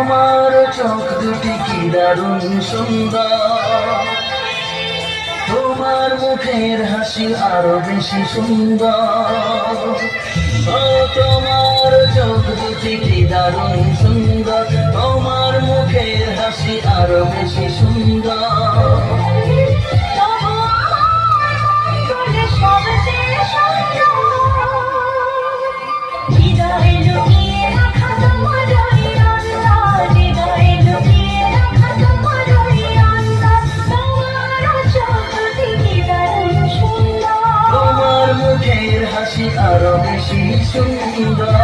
তোমার চোখ দুটি কি দারুণ সুন্দর, তোমার মুখের হাসি আরো বেশি সুন্দর। ও তোমার চোখ দুটি কি দারুণ সুন্দর, তোমার মুখের হাসি আরো বেশি সুন্দর। মুখের হাসি আরো বেশি সুন্দর।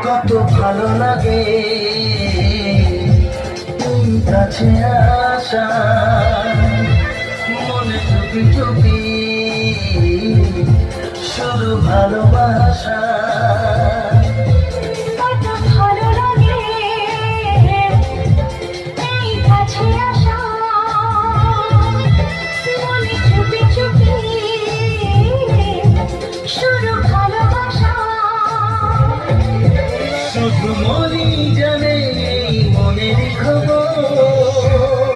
কত ভালো লাগে তুমি কাছে আসা, মনে চুপি চুপি শুধু ভালোবাসা। কত ভালো লাগে এই কাছে আসা, মনে চুপি চুপি শুধু ভালোবাসা। শুধু মরি